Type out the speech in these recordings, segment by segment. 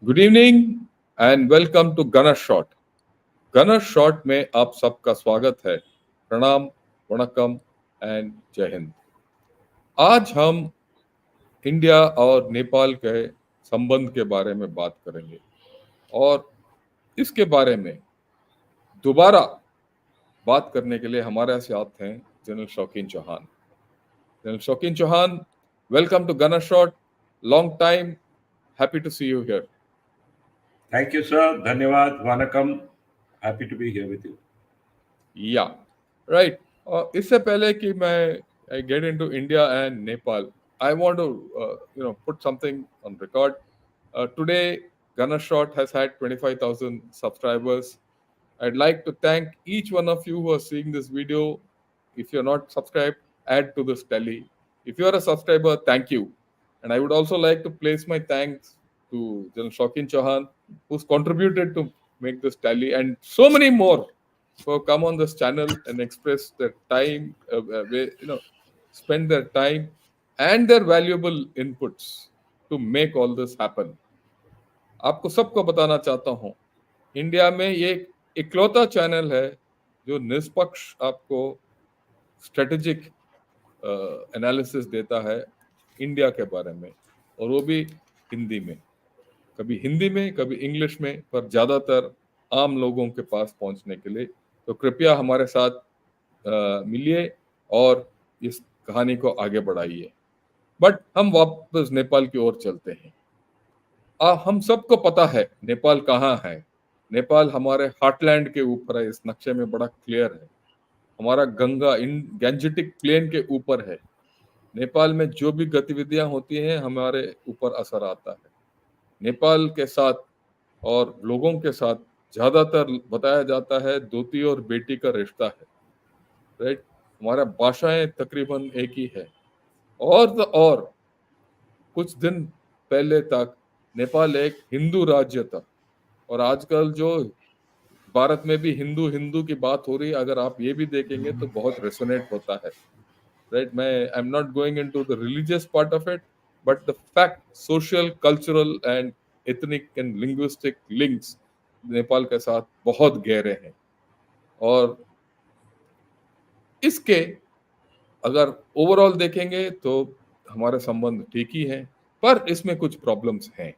Good evening and welcome to Gunner Shot. Gunner Shot में आप सबका स्वागत है। प्रणाम, वणक्कम एंड जय हिंद। आज हम इंडिया और नेपाल के संबंध के बारे में बात करेंगे और इसके बारे में दोबारा बात करने के लिए हमारे साथ हैं general Shaukeen Chauhan. General Shaukeen Chauhan, welcome to Gunner Shot. Long time, happy to see you here. Thank you, sir. Dhanyawad. Vanakkam. Happy to be here with you. Yeah right. और इससे पहले कि मैं I get into India and Nepal, I want to put something on record. Today Gunner Shot has had 25,000 subscribers. I'd like to thank each one of you who are seeing this video. If you're not subscribed, add to this tally. If you are a subscriber, thank you. And I would also like to place my thanks to General Shokin Chauhan, who's contributed to make this tally, and so many more who have come on this channel and express their time, spend their time and their valuable inputs to make all this happen. आपको सबको बताना चाहता हूँ, India में ये एक इकलौता channel है जो निष्पक्ष आपको स्ट्रेटेजिक एनालिसिस देता है इंडिया के बारे में, और वो भी हिंदी में, कभी हिंदी में कभी इंग्लिश में, पर ज़्यादातर आम लोगों के पास पहुंचने के लिए। तो कृपया हमारे साथ मिलिए और इस कहानी को आगे बढ़ाइए। बट हम वापस नेपाल की ओर चलते हैं। हम सबको पता है नेपाल कहाँ है। नेपाल हमारे हार्टलैंड के ऊपर है, इस नक्शे में बड़ा क्लियर है। हमारा गंगा इन गैंजेटिक प्लेन के ऊपर है। नेपाल में जो भी गतिविधियां होती हैं हमारे ऊपर असर आता है। नेपाल के साथ और लोगों के साथ ज्यादातर बताया जाता है धोती और बेटी का रिश्ता है, राइट। हमारा भाषाएं तकरीबन एक ही है। और कुछ दिन पहले तक नेपाल एक हिंदू राज्य था, और आजकल जो भारत में भी हिंदू हिंदू की बात हो रही है, अगर आप ये भी देखेंगे तो बहुत रेसोनेट होता है, राइट। मैं I am not going into the religious part of it, but the fact social, cultural and ethnic and linguistic links Nepal के साथ बहुत गहरे हैं। और इसके अगर ओवरऑल देखेंगे तो हमारे संबंध ठीक ही हैं, पर इसमें कुछ प्रॉब्लम्स हैं,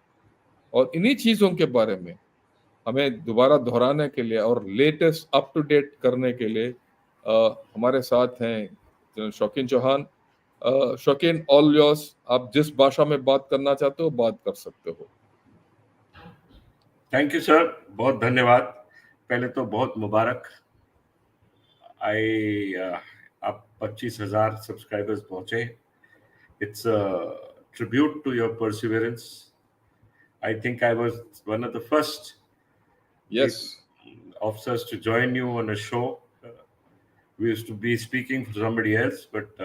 और इन्हीं चीजों के बारे में हमें दोबारा दोहराने के लिए और लेटेस्ट अप टू डेट करने के लिए हमारे साथ हैं जनरल शौकीन चौहान। शौकीन, ऑल योर्स। आप जिस भाषा में बात करना चाहते हो बात कर सकते हो। थैंक यू सर, बहुत धन्यवाद। पहले तो बहुत मुबारक। आई आप 25,000 सब्सक्राइबर्स पहुंचे। It's tribute to your perseverance. I think I was one of the first yes officers to join you on a show. We used to be speaking for somebody else, but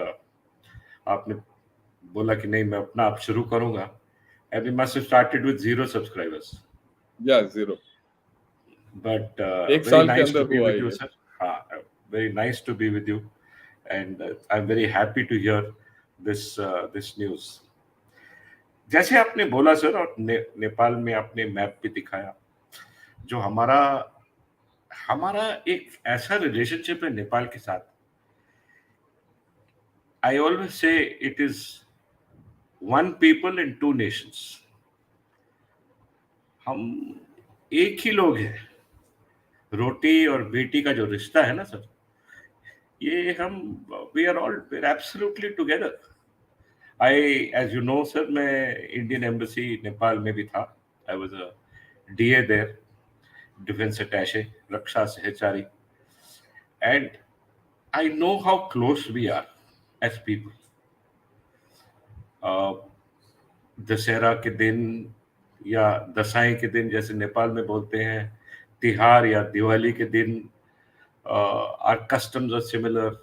आपने बोला कि नहीं, मैं अपना आप शुरू करूंगा। And we must have started with 0 subscribers. या जीरो, But एक very साल के nice to अंदर be हुआ with you, ये। sir. Very nice to be with you, and I'm very happy to hear this news. जैसे आपने बोला सर, और नेपाल में आपने मैप भी दिखाया, जो हमारा हमारा एक ऐसा रिलेशनशिप है नेपाल के साथ। I always say it is one people in two nations. हम एक ही लोग हैं। रोटी और बेटी का जो रिश्ता है ना सर, ये हम we are all absolutely together. As you know sir, मैं इंडियन एम्बेसी नेपाल में भी था। I was a DA there, defence attaché, रक्षा सहचारी, and I know how close we are as people. Dussehra के दिन या दसाई के दिन, जैसे नेपाल में बोलते हैं, तिहार या दिवाली के दिन, आर कस्टम्स आर सिमिलर।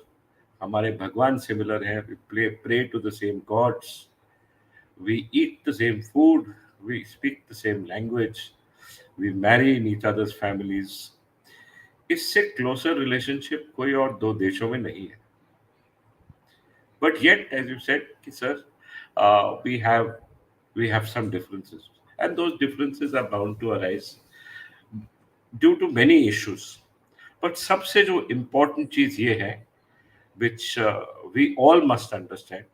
हमारे भगवान सिमिलर हैं। We pray to the same gods, we eat the same food, we speak the same language, we marry in each others families. इससे क्लोजर रिलेशनशिप कोई और दो देशों में नहीं है। But yet, as you said कि sir, we have some differences. And those differences are bound to arise due to many issues. But सबसे जो important चीज ये है, which we all must understand,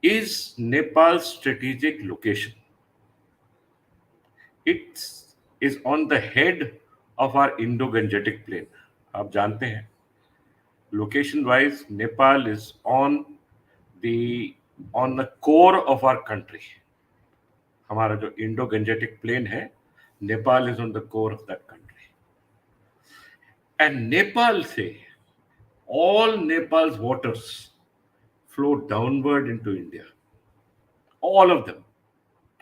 is Nepal's strategic location. It is on the head of our Indo-Gangetic plain. आप जानते हैं, location wise, Nepal is the on the core of our country. हमारा जो इंडो गंजेटिक प्लेन है, Nepal is on the core of that country. And Nepal से all Nepal's waters flow downward into India. All of them,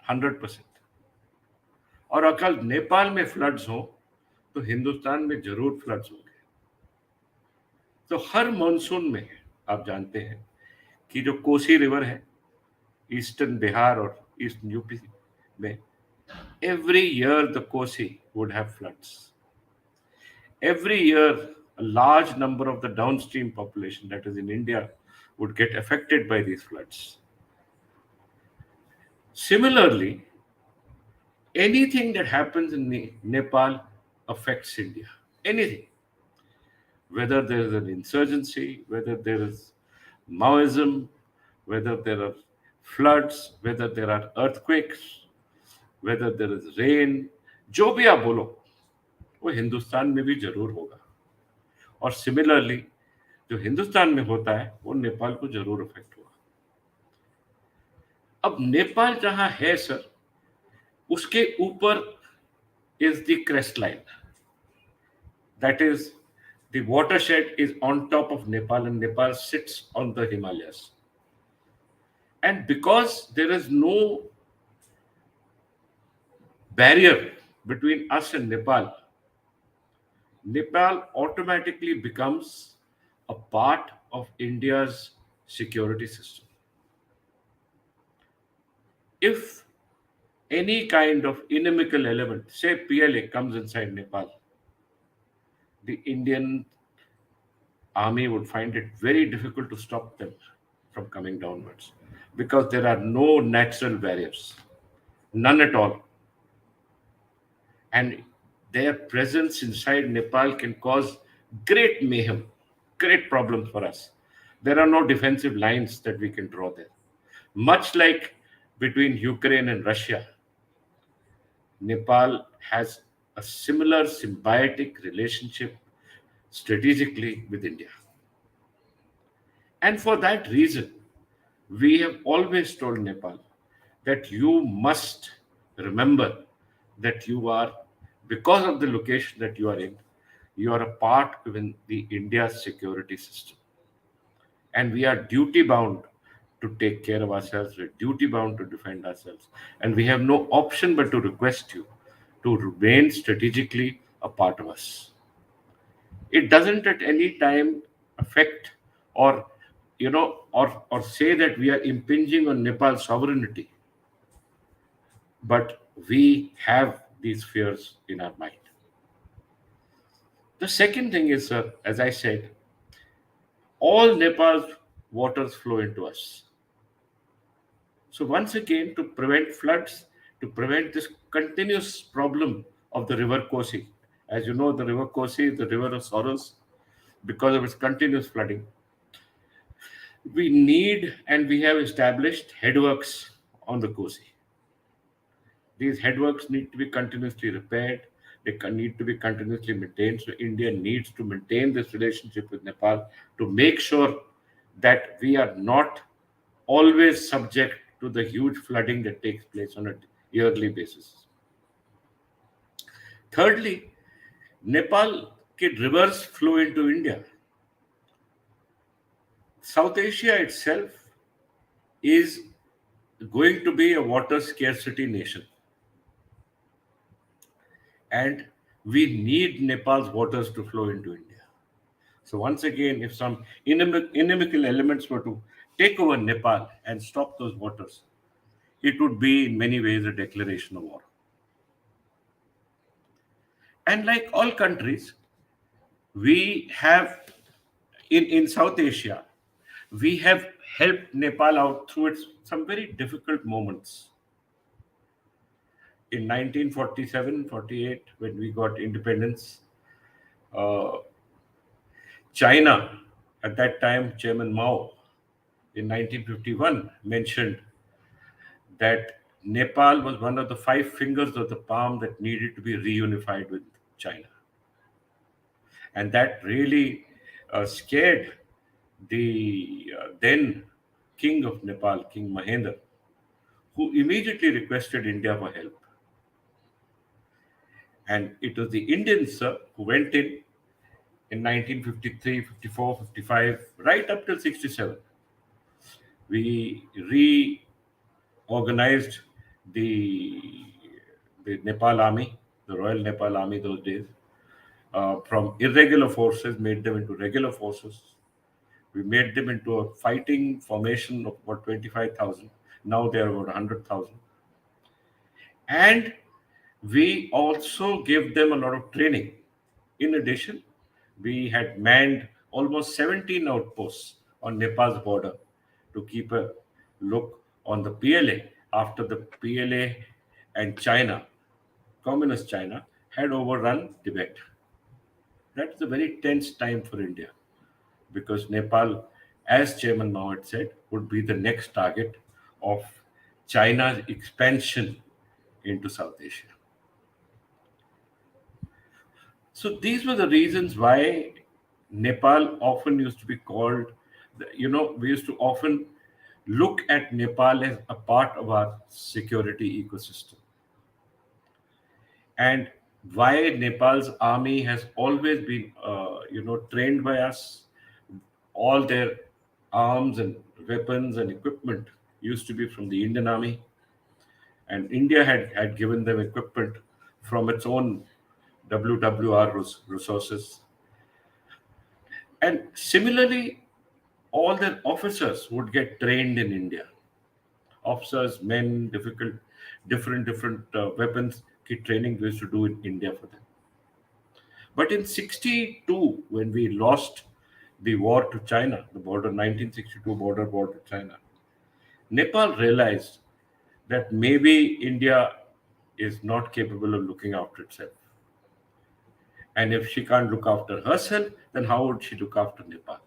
100%. और अगर नेपाल में floods हो तो हिंदुस्तान में जरूर फ्लड्स होंगे. तो हर मॉनसून में आप जानते हैं कि जो कोसी रिवर है ईस्टर्न बिहार और ईस्टर्न यूपी में, every year the Kosi would have floods. Every year, a large number of the downstream population, that is in India, would get affected by these floods. Similarly, anything that happens in Nepal affects India. Anything. Whether there is an insurgency, whether there is Maoism, whether there are floods, whether there are earthquakes, whether there is rain, जो भी आप बोलो वो हिंदुस्तान में भी जरूर होगा. और सिमिलरली जो हिंदुस्तान में होता है वो नेपाल को जरूर अफेक्ट होगा. अब नेपाल जहां है सर, उसके ऊपर is the crest line. That is, the watershed is on top of Nepal and Nepal sits on the Himalayas. And because there is no barrier between us and Nepal, Nepal automatically becomes a part of India's security system. If any kind of inimical element, say PLA, comes inside Nepal, the Indian army would find it very difficult to stop them from coming downwards because there are no natural barriers, none at all. And their presence inside Nepal can cause great mayhem, great problems for us. There are no defensive lines that we can draw there. Much like between Ukraine and Russia, Nepal has a similar symbiotic relationship strategically with India. And for that reason, we have always told Nepal that you must remember that you are, because of the location that you are in, you are a part within the India's security system. And we are duty bound to take care of ourselves, we're duty bound to defend ourselves. And we have no option but to request you to remain strategically a part of us. It doesn't at any time affect or or say that we are impinging on Nepal's sovereignty, but we have these fears in our mind. The second thing is, as I said, all Nepal's waters flow into us. So once again, to prevent floods, to prevent this continuous problem of the river Kosi, as you know, the river Kosi is the river of sorrows because of its continuous flooding. We need and we have established headworks on the Kosi. These headworks need to be continuously repaired. They need to be continuously maintained. So India needs to maintain this relationship with Nepal to make sure that we are not always subject to the huge flooding that takes place on a yearly basis. Thirdly, Nepal rivers flow into India. South Asia itself is going to be a water scarcity nation. And we need Nepal's waters to flow into India. So once again, if some inimical elements were to take over Nepal and stop those waters, it would be in many ways a declaration of war. And like all countries, we have in South Asia, we have helped Nepal out through its some very difficult moments. in 1947-48, when we got independence, uh, China, at that time, Chairman Mao, in 1951, mentioned that Nepal was one of the five fingers of the palm that needed to be reunified with China. And that really scared the then king of Nepal, King Mahendra, who immediately requested India for help. And it was the Indians who went in 1953, 54, 55, right up till 67. We reorganized the, the Nepal army, the Royal Nepal Army those days, from irregular forces, made them into regular forces. We made them into a fighting formation of about 25,000. Now they are about 100,000. And we also gave them a lot of training. In addition, we had manned almost 17 outposts on Nepal's border to keep a look on the PLA after the PLA and China, Communist China, had overrun Tibet. That's a very tense time for India because Nepal, as Chairman Mao had said, would be the next target of China's expansion into South Asia. So these were the reasons why Nepal often used to be called, we used to often look at Nepal as a part of our security ecosystem. And why Nepal's army has always been, trained by us. All their arms and weapons and equipment used to be from the Indian army, and India had given them equipment from its own WWR resources. And similarly, all their officers would get trained in India. Officers, men, different weapons, kit training we used to do in India for them. But in 62, when we lost the war to China, the border 1962 border war to China, Nepal realized that maybe India is not capable of looking after itself. And if she can't look after herself, then how would she look after Nepal?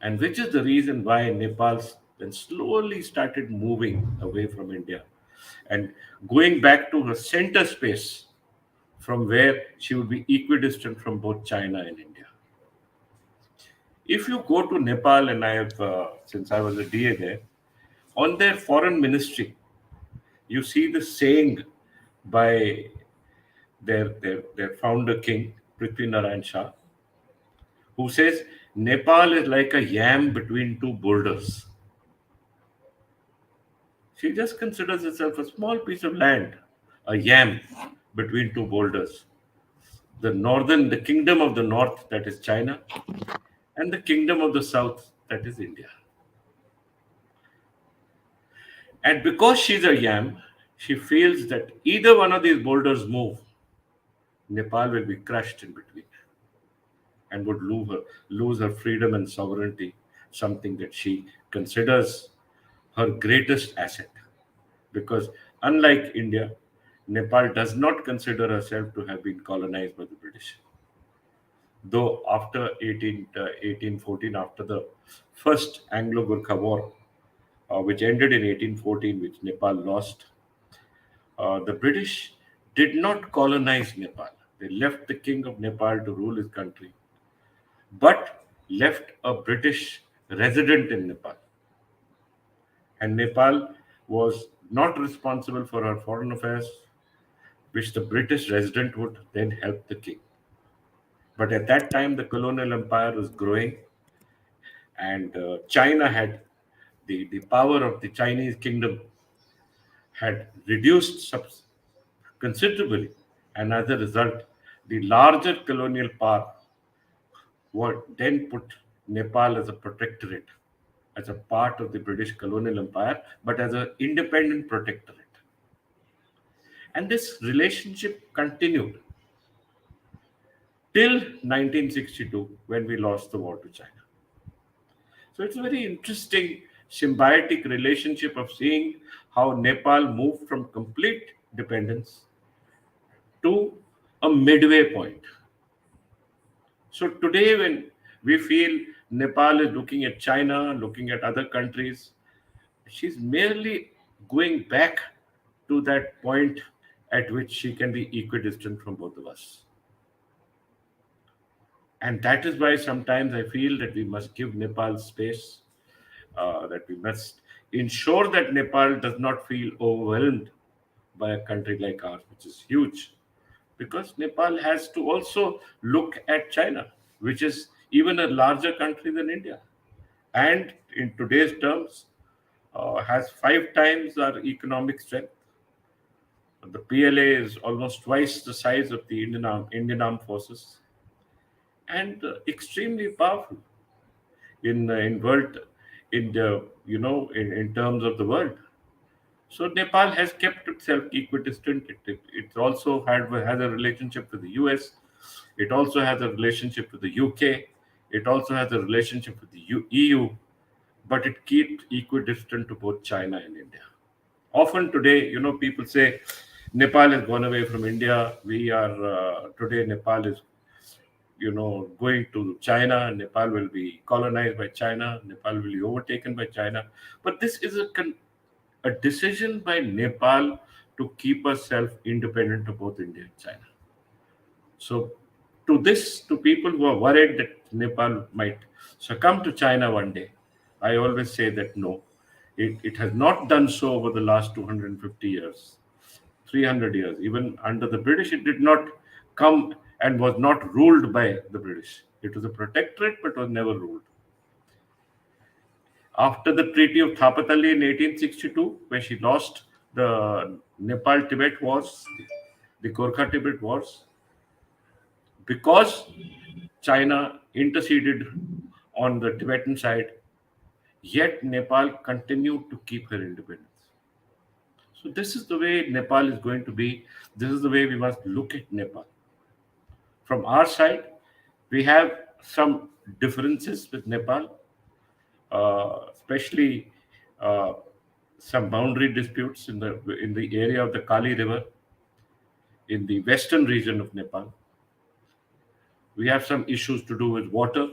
And which is the reason why Nepal then slowly started moving away from India and going back to her center space from where she would be equidistant from both China and India. If you go to Nepal, and I have, since I was a DA there, on their foreign ministry, you see the saying by their founder king, Prithvi Narayan Shah, who says, Nepal is like a yam between two boulders. She just considers herself a small piece of land, a yam between two boulders. The kingdom of the north, that is China, and the kingdom of the south, that is India. And because she's a yam, she feels that either one of these boulders move, Nepal will be crushed in between and would lose her freedom and sovereignty, something that she considers her greatest asset. Because unlike India, Nepal does not consider herself to have been colonized by the British. Though after 1814, after the first Anglo-Gurkha War, which ended in 1814, which Nepal lost, the British did not colonize Nepal. They left the king of Nepal to rule his country, but left a British resident in Nepal. And Nepal was not responsible for her foreign affairs, which the British resident would then help the king. But at that time, the colonial empire was growing, and China had the power of the Chinese kingdom had reduced considerably, and as a result, the larger colonial power would then put Nepal as a protectorate, as a part of the British colonial empire, but as an independent protectorate. And this relationship continued till 1962 when we lost the war to China. So it's a very interesting symbiotic relationship of seeing how Nepal moved from complete dependence to a midway point. So today, when we feel Nepal is looking at China, looking at other countries, she's merely going back to that point at which she can be equidistant from both of us. And that is why sometimes I feel that we must give Nepal space, that we must ensure that Nepal does not feel overwhelmed by a country like ours, which is huge. Because Nepal has to also look at China, which is even a larger country than India. And in today's terms, has five times our economic strength. The PLA is almost twice the size of the Indian Armed Forces, and extremely powerful in world, in the in terms of the world. So Nepal has kept itself equidistant. It also has a relationship with the US. It also has a relationship with the UK. It also has a relationship with the EU, but it keeps equidistant to both China and India. Often today, people say Nepal has gone away from India. We are today Nepal is going to China. Nepal will be colonized by China. Nepal will be overtaken by China. But this is a decision by Nepal to keep herself independent of both India and China. So, to people who are worried that Nepal might succumb to China one day, I always say that no, it has not done so over the last 250 years, 300 years. Even under the British, it did not come and was not ruled by the British. It was a protectorate, but was never ruled. After the Treaty of Thapatali in 1862, where she lost the Nepal Tibet wars, the Gorkha Tibet wars, because China interceded on the Tibetan side, yet Nepal continued to keep her independence. So, this is the way Nepal is going to be. This is the way we must look at Nepal. From our side, we have some differences with Nepal, especially uh, some boundary disputes in the area of the Kali River in the western region of Nepal. We have some issues to do with water.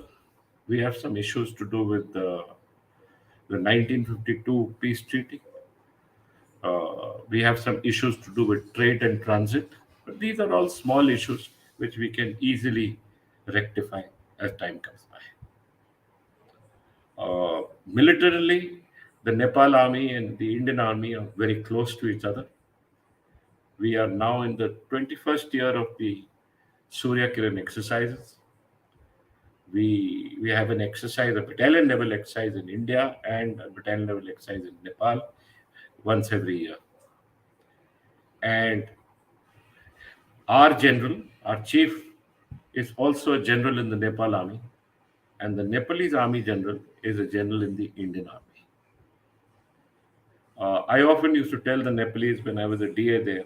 We have some issues to do with the 1952 peace treaty. We have some issues to do with trade and transit. But these are all small issues which we can easily rectify as time comes by. Militarily, the Nepal army and the Indian army are very close to each other. We are now in the 21st year of the Surya Kiran exercises. We have an exercise, a battalion level exercise in India and a battalion level exercise in Nepal once every year. And our general, our chief, is also a general in the Nepal army, and the Nepalese army general is a general in the Indian army. I often used to tell the Nepalese when I was a DA there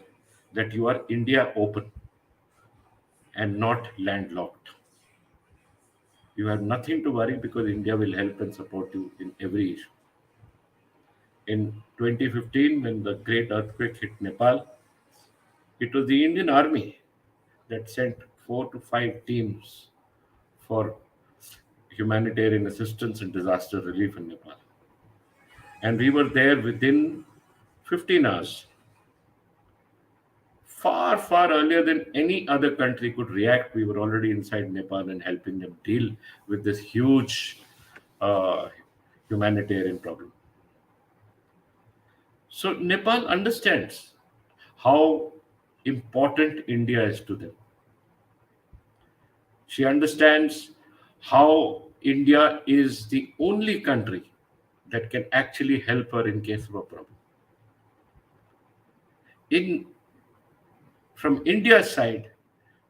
that you are India open and not landlocked. You have nothing to worry because India will help and support you in every issue. In 2015, when the great earthquake hit Nepal, it was the Indian army that sent 4 to 5 teams for humanitarian assistance and disaster relief in Nepal. And we were there within 15 hours, far, far earlier than any other country could react. We were already inside Nepal and helping them deal with this huge uh, humanitarian problem. So Nepal understands how important India is to them. She understands how India is the only country that can actually help her in case of a problem. In From India's side,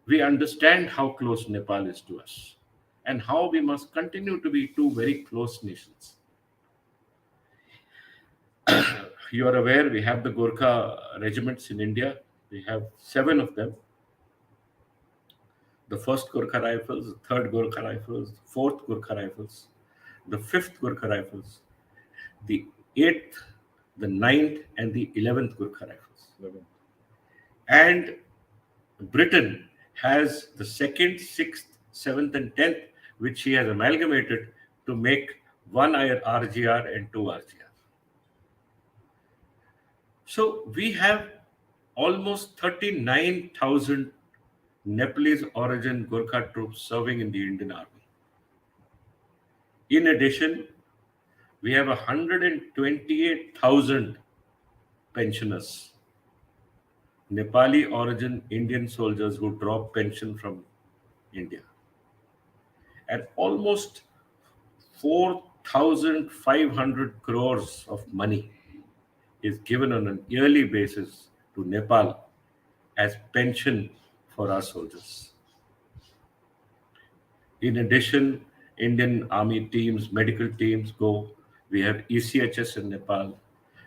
we understand how close Nepal is to us and how we must continue to be two very close nations. You are aware we have the Gorkha regiments in India. We have seven of them: the first Gorkha Rifles, the third Gorkha Rifles, the fourth Gorkha Rifles, the fifth Gorkha Rifles, the eighth, the ninth, and the 11th Gorkha Rifles. 11. And Britain has the second, sixth, seventh, and tenth, which he has amalgamated to make one RGR and two RGR. So we have almost 39,000 Nepalese origin Gurkha troops serving in the Indian Army. In addition, we have 128,000 pensioners, Nepali origin Indian soldiers who draw pension from India, and almost 4,500 crores of money is given on an yearly basis to Nepal as pension for our soldiers. In addition, Indian Army teams, medical teams go. We have ECHS in Nepal.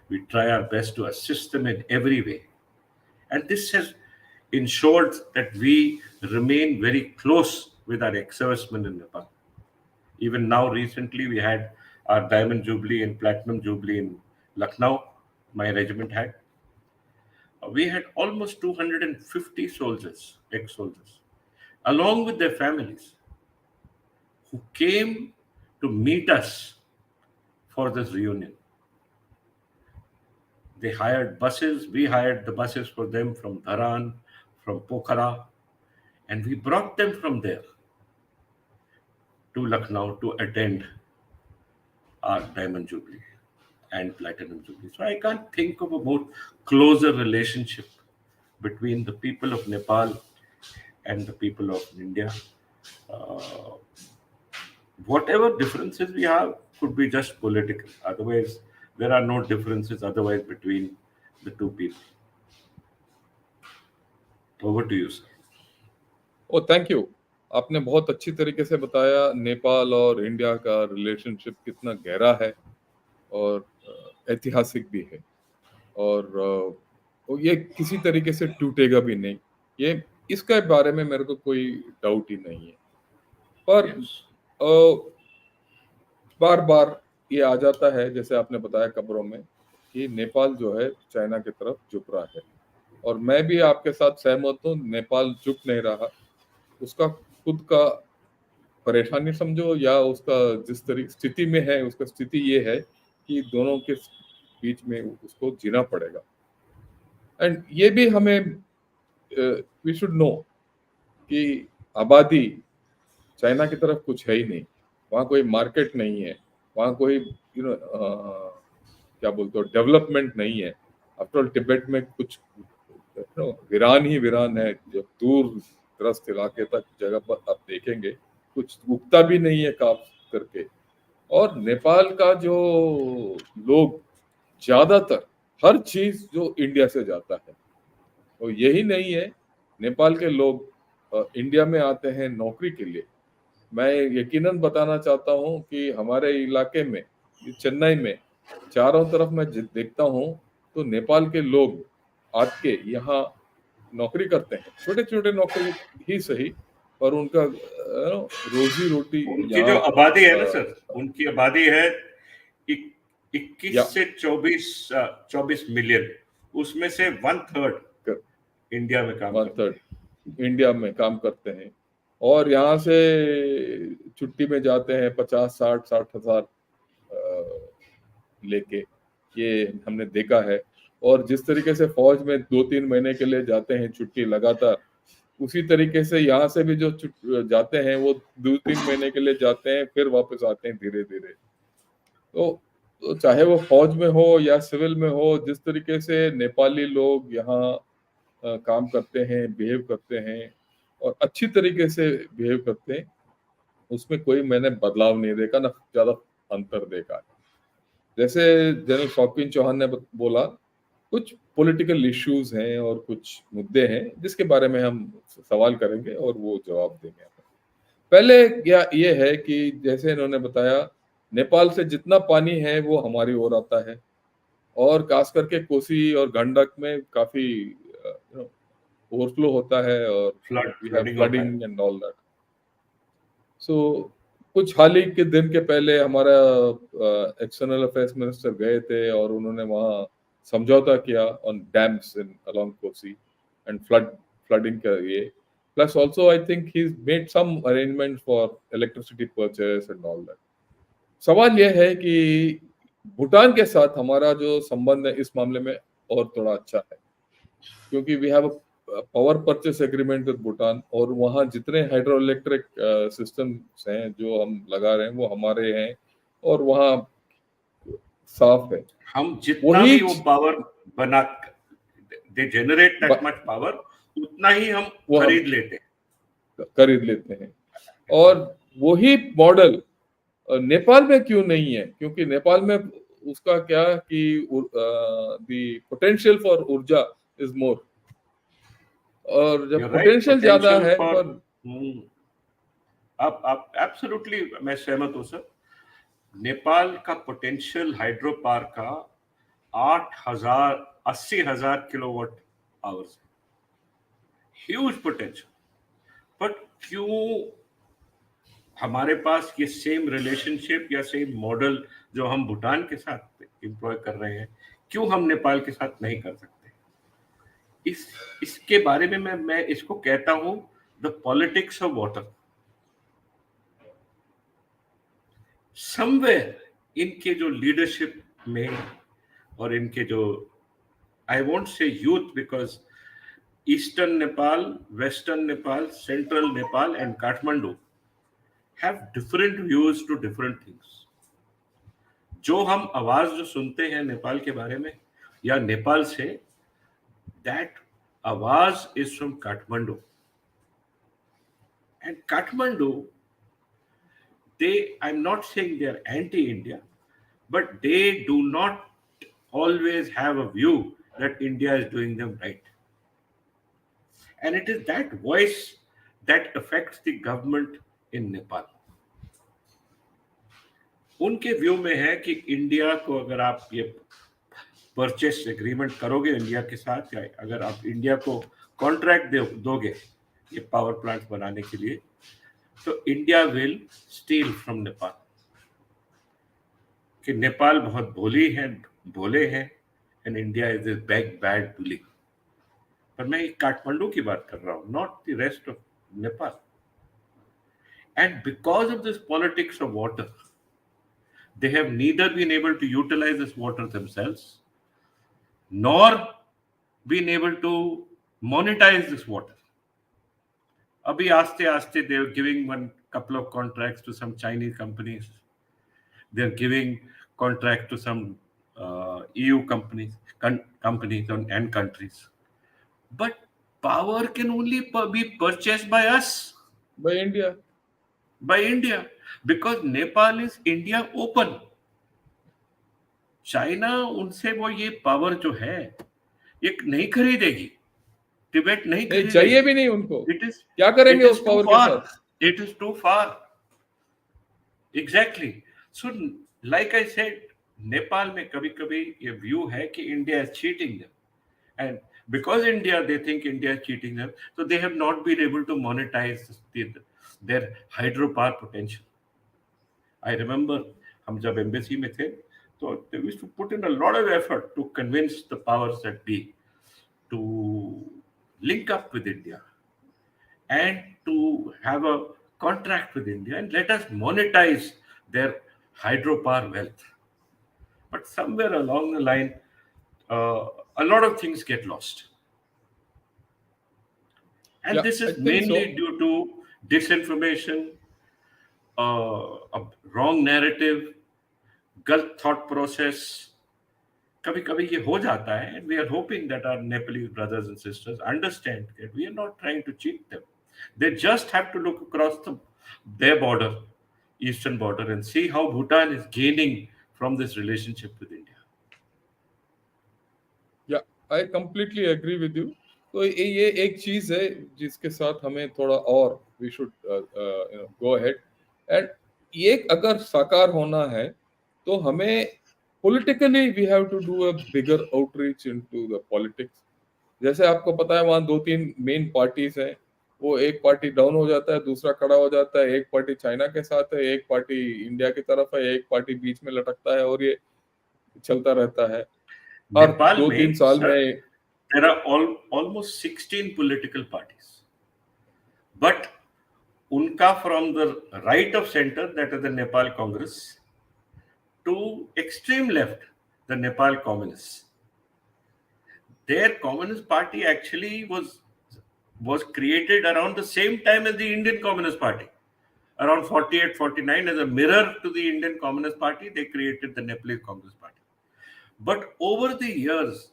We try our best to assist them in every way. And this has ensured that we remain very close with our ex-servicemen in Nepal. Even now, recently, we had our Diamond Jubilee and Platinum Jubilee in Lucknow, my regiment had. We had almost 250 soldiers, ex-soldiers, along with their families, who came to meet us for this reunion. They hired buses, we hired the buses for them from Dharan, from Pokhara, and we brought them from there to Lucknow to attend our Diamond Jubilee and Platinum Jubilee. So I can't think of a more closer relationship between the people of Nepal and the people of India. Uh, whatever differences we have could be just political. Otherwise, there are no differences otherwise between the two people. Over to you, sir. Oh thank you. आपने बहुत अच्छी तरीके से बताया नेपाल और India का relationship कितना गहरा है और ऐतिहासिक भी है, और ये किसी तरीके से टूटेगा भी नहीं। ये इसके बारे में मेरे को कोई डाउट ही नहीं है। पर Yes. बार बार ये आ जाता है, जैसे आपने बताया खबरों में, कि नेपाल जो है चाइना की तरफ झुक रहा है, और मैं भी आपके साथ सहमत हूँ। नेपाल झुक नहीं रहा, उसका खुद का परेशानी समझो या उसका जिस तरीके स्थिति में है, उसका स्थिति ये है कि दोनों के बीच में उसको जीना पड़ेगा। एंड ये भी हमें वी शुड नो कि आबादी चाइना की तरफ कुछ है ही नहीं, वहाँ कोई मार्केट नहीं है, वहाँ कोई क्या बोलते हो डेवलपमेंट नहीं है। आफ्टर ऑल तिब्बत में कुछ वीरान ही वीरान है। जब दूर दराज इलाके तक जगह पर आप देखेंगे कुछ उगता भी नहीं है खास करके। और नेपाल का जो लोग ज्यादातर हर चीज जो इंडिया से जाता है, तो यही नहीं है। नेपाल के लोग इंडिया में आते हैं नौकरी के लिए। मैं यकीनन बताना चाहता हूँ कि हमारे इलाके में, चेन्नई में, चारों तरफ मैं देखता हूँ तो नेपाल के लोग आके यहाँ नौकरी करते हैं, छोटे छोटे नौकरी ही सही, पर उनका रोजी रोटी उनकी जो यहाँ आबादी है ना सर, उनकी आबादी है 21 या से 24 मिलियन, उसमें से 1/3 इंडिया में काम करते 1/3 हैं। इंडिया में काम करते हैं, और यहाँ से छुट्टी में जाते हैं 50-60 हजार लेके। ये हमने देखा है। और जिस तरीके से फौज में 2-3 महीने के लिए जाते हैं छुट्टी लगातार, उसी तरीके से यहाँ से भी जो जाते हैं वो 2-3 महीने के लिए जाते हैं, फिर वापस आते हैं धीरे धीरे। तो चाहे वो फौज में हो या सिविल में हो, जिस तरीके से नेपाली लोग यहाँ काम करते हैं, बिहेव करते हैं और अच्छी तरीके से बिहेव करते हैं, उसमें कोई मैंने बदलाव नहीं देखा, ना ज्यादा अंतर देखा है। जैसे जनरल शौकीन चौहान ने बोला, कुछ पॉलिटिकल इश्यूज हैं और कुछ मुद्दे हैं जिसके बारे में हम सवाल करेंगे और वो जवाब देंगे। पहले क्या ये है कि जैसे इन्होंने बताया, नेपाल से जितना पानी है वो हमारी ओर आता है, और खास करके कोसी और गंडक में काफी ओवरफ्लो होता है, और वी हैव फ्लडिंग होता है। Flooding and all that. So कुछ हाल ही के दिन के पहले हमारा एक्सटर्नल अफेयर्स मिनिस्टर गए थे और उन्होंने वहाँ समझौता किया on dams in along Kosi, and flooding का ये. Plus also I think he's made some arrangements for electricity purchase and all that. सवाल यह है कि भूटान के साथ हमारा जो संबंध है इस मामले में और थोड़ा अच्छा है, क्योंकि we have power purchase agreement with Bhutan, और वहाँ जितने हाइड्रो इलेक्ट्रिक सिस्टम्स हैं जो हम लगा रहे हैं वो हमारे हैं, और वहाँ साफ है. हम जितना वही भी वो पावर बना, they generate that much power, उतना ही हम वो हम खरीद लेते हैं. खरीद लेते हैं. और वही मॉडल नेपाल में क्यों नहीं है? क्योंकि नेपाल में उसका क्या कि द पोटेंशियल फॉर ऊर्जा इज मोर, और जब You're right, पोटेंशियल ज्यादा potential है for पर आप एब्सोल्युटली, मैं सहमत हूँ सर. नेपाल का पोटेंशियल हाइड्रो पावर का 80,000 kilowatt hours, huge potential. But क्यों हमारे पास ये सेम रिलेशनशिप या सेम मॉडल जो हम भूटान के साथ एम्प्लॉय कर रहे हैं, क्यों हम नेपाल के साथ नहीं कर सकते? इसके बारे में मैं इसको कहता हूं the politics of water. Somewhere इनके जो लीडरशिप में और इनके जो, I won't say youth, because eastern Nepal, western Nepal, central Nepal and Kathmandu have different views to different things. जो हम आवाज जो सुनते हैं नेपाल के बारे में या नेपाल से, दैट आवाज is from Kathmandu. And Kathmandu, I'm not saying they are anti-India, but they do not always have a view that India is doing them right. And it is that voice that affects the government in Nepal. उनके view में है कि India को अगर आप ये purchase agreement करोगे India के साथ, या अगर आप इंडिया को कॉन्ट्रैक्ट दोगे ये पावर प्लांट बनाने के लिए, तो India will steal from Nepal. कि नेपाल बहुत भोले हैं and India is is bad bully. पर मैं काठमांडू की बात कर रहा हूं, not the rest of Nepal. And because of this politics of water, they have neither been able to utilize this water themselves nor been able to monetize this water. Abhi aste aste they are giving one couple of contracts to some Chinese companies. They are giving contract to some EU companies and countries. But power can only be purchased by us, by India. Because Nepal is India open. China उनसे वो ये power जो है ये नहीं खरीदेगी, तिब्बत नहीं खरीदेगी, चाहिए भी नहीं उनको. इट इज, क्या करेंगे उस पावर के साथ? It is too far. Exactly. So like I said, Nepal में कभी कभी ये व्यू है कि India is cheating them, and because India, they think India is cheating them, so they have not been able to monetize their hydropower potential. I remember हम जब embassy में थे, so they used to put in a lot of effort to convince the powers that be to link up with India and to have a contract with India and let us monetize their hydropower wealth. But somewhere along the line, a lot of things get lost. And this is mainly due to disinformation, a wrong narrative, गलत thought process. कभी कभी ये हो जाता है, and we are hoping that our Nepalese brothers and sisters understand that we are not trying to cheat them. They just have to look across their border, eastern border, and see how Bhutan is gaining from this relationship with India. Yeah, I completely agree with you. तो ये एक चीज है जिसके साथ हमें थोड़ा और we should go ahead, and ये अगर साकार होना है तो हमें politically we have to do a bigger outreach into the politics. जैसे आपको पता है वहाँ 2-3 मेन पार्टीज हैं, वो एक पार्टी डाउन हो जाता है, दूसरा खड़ा हो जाता है, एक पार्टी चाइना के साथ है, एक पार्टी इंडिया की तरफ है, एक पार्टी बीच में लटकता है, और ये चलता रहता है. और 2-3 साल में there are almost 16 political parties. But unka from the right of center, that is the Nepal Congress, to extreme left, the Nepal Communists. Their Communist Party actually was created around the same time as the Indian Communist Party. Around 48, 49, as a mirror to the Indian Communist Party, they created the Nepalese Congress Party. But over the years,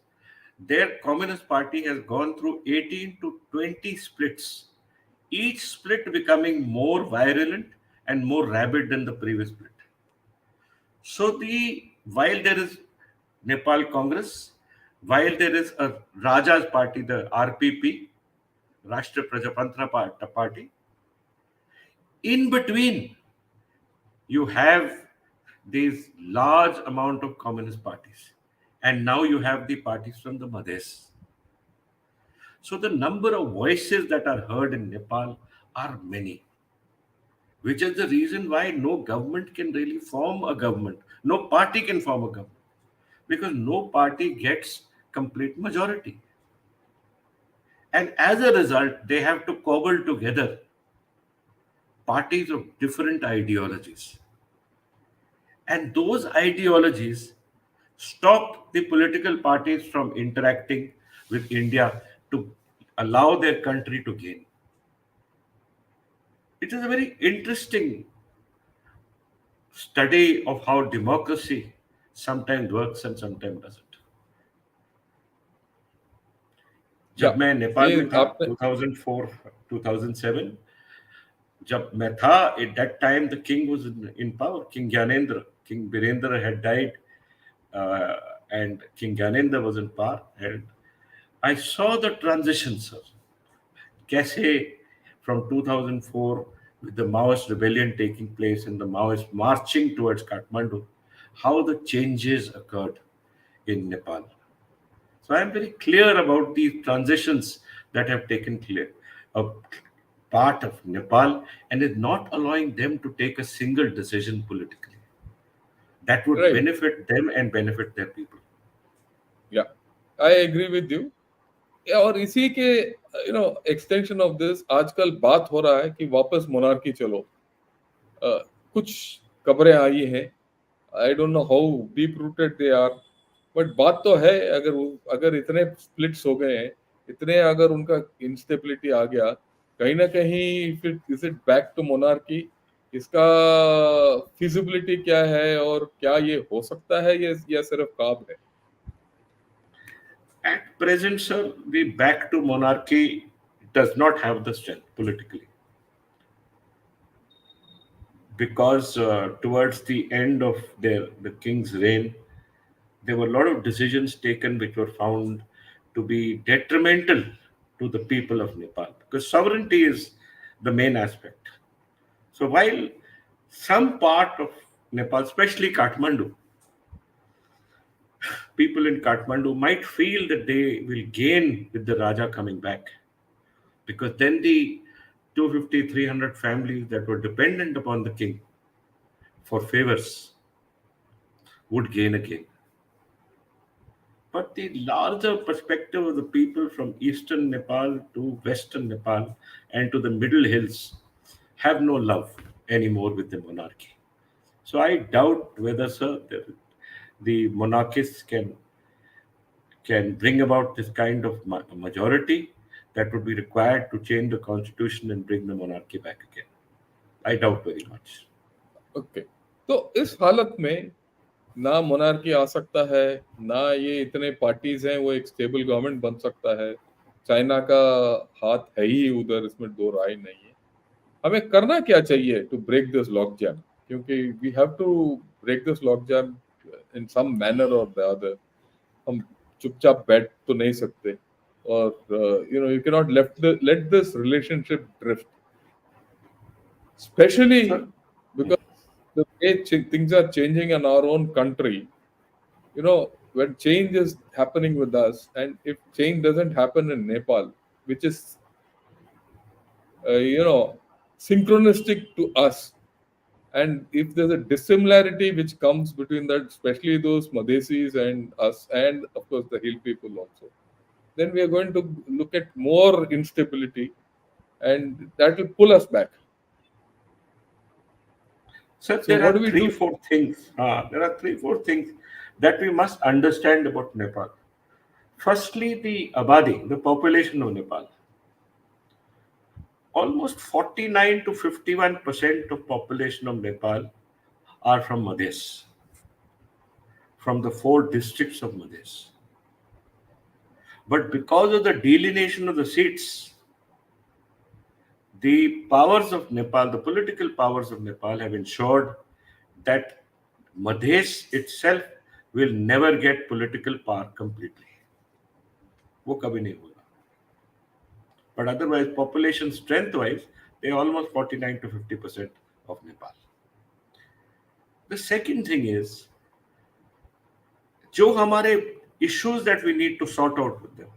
their Communist Party has gone through 18 to 20 splits, each split becoming more virulent and more rabid than the previous split. So the while there is Nepal Congress, while there is a Raja's party, the RPP, Rashtra Prajatantra Party, in between you have these large amount of communist parties, and now you have the parties from the Madhes. So the number of voices that are heard in Nepal are many, which is the reason why no government can really form a government, no party can form a government, because no party gets complete majority. And as a result, they have to cobble together parties of different ideologies. And those ideologies stop the political parties from interacting with India to allow their country to gain. It is a very interesting study of how democracy sometimes works and sometimes doesn't. जब या मैं नेपाल ये में था आपने 2004 2007, जब मैं था, at that time the king was in power, King Gyanendra. King Birendra had died, uh, and King Gyanendra was in power, and I saw the transition, sir. कैसे from 2004, with the Maoist rebellion taking place and the Maoists marching towards Kathmandu, how the changes occurred in Nepal. So I am very clear about these transitions that have taken clear a part of Nepal, and is not allowing them to take a single decision politically that would right benefit them and benefit their people. या I agree with you. और इसी के extension of this आजकल बात हो रहा है कि वापस मोनार्की चलो। कुछ खबरें आई हैं, I don't know how deep rooted they are, but बात तो है। अगर इतने स्प्लिट्स हो गए हैं, इतने अगर उनका इंस्टेबिलिटी आ गया, कहीं ना कहीं फिर is it back to monarchy? इसका फिजिबिलिटी क्या है, और क्या ये हो सकता है, ये या सिर्फ ख्वाब है? At present, sir, the back to monarchy does not have the strength politically, because towards the end of the king's reign, there were a lot of decisions taken which were found to be detrimental to the people of Nepal, because sovereignty is the main aspect. So while some part of Nepal, especially Kathmandu, people in Kathmandu might feel that they will gain with the Raja coming back, because then the 250, 300 families that were dependent upon the king for favors would gain again. But the larger perspective of the people from eastern Nepal to western Nepal and to the middle hills have no love anymore with the monarchy. So I doubt whether, sir, the monarchists can bring about this kind of majority that would be required to change the constitution and bring the monarchy back again. I doubt very much. Okay, तो इस हालत में ना monarchy आ सकता है, ना ये इतने पार्टीज हैं वो एक स्टेबल गवर्नमेंट बन सकता है। चाइना का हाथ है ही उधर, इसमें दो राय नहीं है। हमें करना क्या चाहिए to break this lock jam? क्योंकि we have to break this lock jam in some manner और द अदर। हम चुपचाप बैठ तो नहीं सकते, और you can not let this relationship drift, Sir, especially because the way things are changing in our own country. When change is happening with us, and if change doesn't happen in Nepal, which is synchronistic to us, and if there's a dissimilarity which comes between that, especially those Madhesis and us, and of course the hill people also, then we are going to look at more instability, and that will pull us back. So So there what are do we three, do? four things. There are three, four things that we must understand about Nepal. Firstly, the Abadi, the population of Nepal. Almost 49 to 51% of population of Nepal are from Madhes, from the four districts of Madhes. But because of the delineation of the seats, the powers of Nepal, the political powers of Nepal, have ensured that Madhes itself will never get political power completely. वो कभी नहीं होगा. But otherwise, population strength wise, they are almost 49 to 50% of Nepal. The second thing is, जो हमारे issues that we need to sort out with them,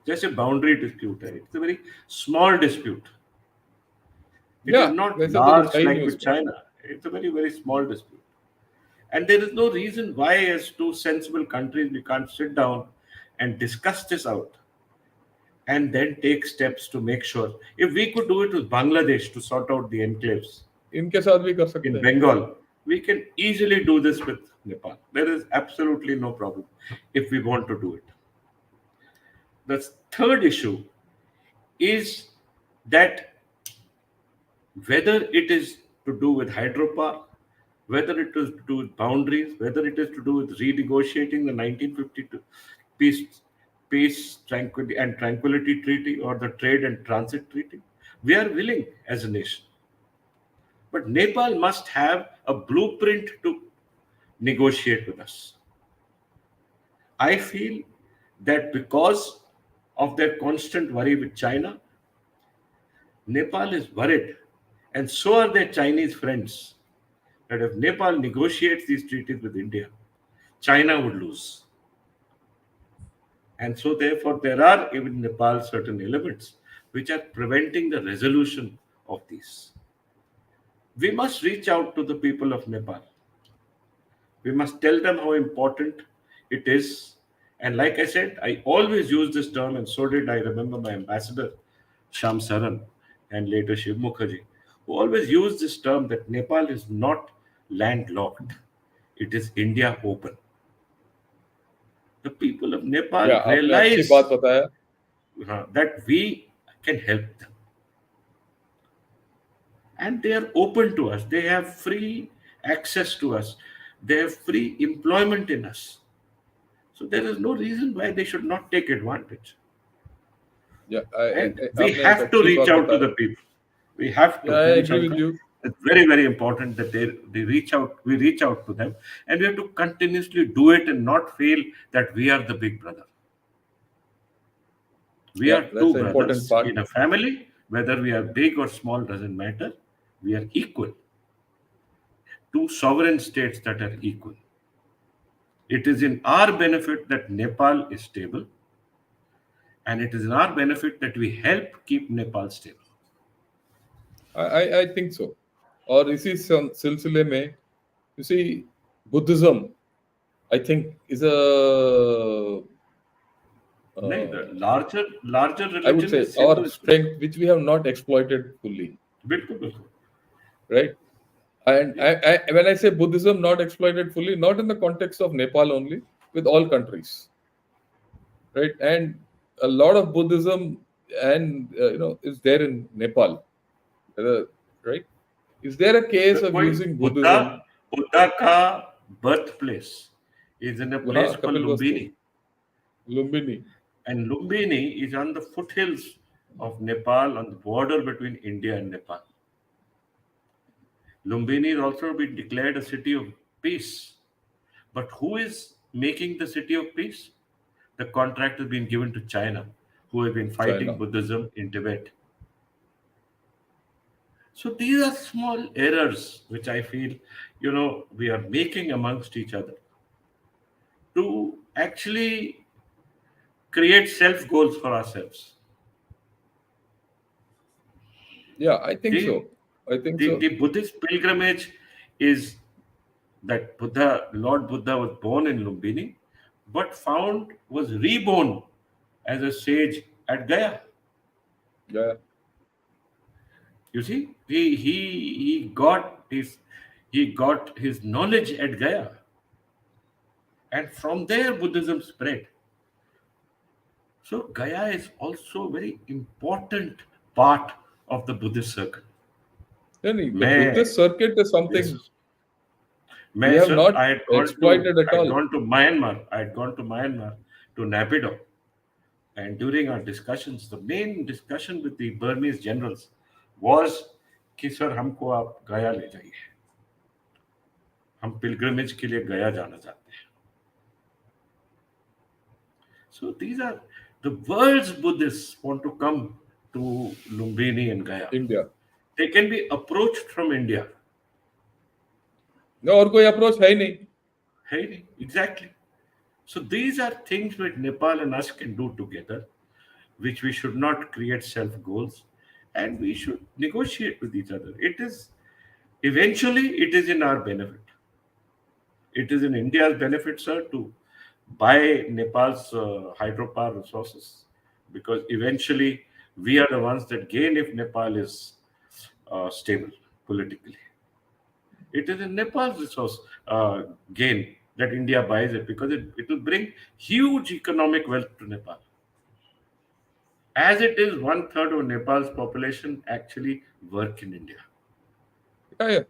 जैसे boundary dispute है, it's a very small dispute. It is Yeah, not वैसे तो large है ही like नहीं with उसमें. China. It's a very, very small dispute. And there is no reason why, as two sensible countries, we can't sit down and discuss this out and then take steps to make sure. If we could do it with Bangladesh to sort out the enclaves इनके साथ भी कर सकते in हैं. Bengal, we can easily do this with Nepal. There is absolutely no problem if we want to do it. The third issue is that whether it is to do with hydropower, whether it is to do with boundaries, whether it is to do with renegotiating the 1952 peace, Tranquility Treaty or the Trade and Transit Treaty, we are willing as a nation. But Nepal must have a blueprint to negotiate with us. I feel that because of their constant worry with China, Nepal is worried, and so are their Chinese friends, that if Nepal negotiates these treaties with India, China would lose. And so, therefore, there are even in Nepal certain elements which are preventing the resolution of these. We must reach out to the people of Nepal. We must tell them how important it is. And like I said, I always use this term, and so did I remember my ambassador, Sham Saran, and later Shiv Mukherjee, who always used this term that Nepal is not landlocked, it is India open. The people of या Nepal आपने अच्छी बात realize बताया. that we can help them. And they are open to us. They have free access to us. They have free employment in us. So there is no reason why they should not take advantage. या And we आपने एक have to अच्छी reach बात out to बताया. the people. We have Yeah, to. I And agree with Shankar, you. it's very, very important that they reach out. We reach out to them, and we have to continuously do it and not feel that we are the big brother. We Yeah, are that's two an important brothers part. in a family. Whether we are big or small doesn't matter. We are equal. Two sovereign states that are equal. It is in our benefit that Nepal is stable, and it is in our benefit that we help keep Nepal stable. I think so. और इसी सिलसिले में, you see, Buddhism, I think, is a नहीं, the uh, larger I would religion say is our Hinduism. strength which we have not exploited fully, बिल्कुल बिल्कुल. right? And Yeah. when I say Buddhism not exploited fully, not in the context of Nepal only, with all countries, right? And a lot of Buddhism and is there in Nepal, uh, right? Is there a case of कोई using Buddha Buddhism? Buddha का birth place is in a place हाँ, called Kapil वस्तु, Lumbini, Lumbini. and Lumbini is on the foothills of Nepal, on the border between India and Nepal. Lumbini has also been declared a city of peace. But who is making the city of peace? The contract has been given to China, who have been fighting China. Buddhism in Tibet. So these are small errors which I feel, we are making amongst each other to actually create self goals for ourselves. Yeah, I think The, so. I think the, so. the Buddhist pilgrimage is that Lord Buddha was born in Lumbini, but was reborn as a sage at Gaya. Yeah. You see, he got his knowledge at Gaya, and from there Buddhism spread. So Gaya is also a very important part of the Buddhist circle. Then the मैं Buddhist circuit is yes, something we मैं have sir not exploited at I had all. gone to Myanmar. I had gone to Myanmar to Naypyidaw, and during our discussions, the main discussion with the Burmese generals was कि sir हमको आप गया ले जाइए, हम pilgrimage के लिए गया जाना चाहते हैं. So these are the world's Buddhists want to come to Lumbini and Gaya. India. They can be approached from India. No, और कोई approach है ही नहीं. Hey, exactly. So these are things which Nepal and us can do together, which we should not create self goals, and we should negotiate with each other. It is eventually it is in our benefit. It is in India's benefit, sir, to buy Nepal's hydropower resources, because eventually we are the ones that gain if Nepal is stable politically. It is in Nepal's resource gain that India buys it, because it will bring huge economic wealth to Nepal. As it is, one third of Nepal's population actually work in India. Yeah, yeah.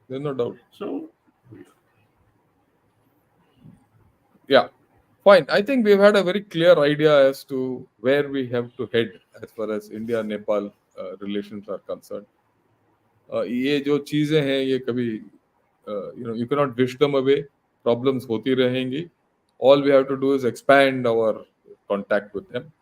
There's no doubt. So, Yeah. Fine. I think we've had a very clear idea as to where we have to head as far as India Nepal relations are concerned. ये जो चीजें हैं ये कभी you cannot wish them away. Problems होती रहेंगी. All we have to do is expand our contact with them.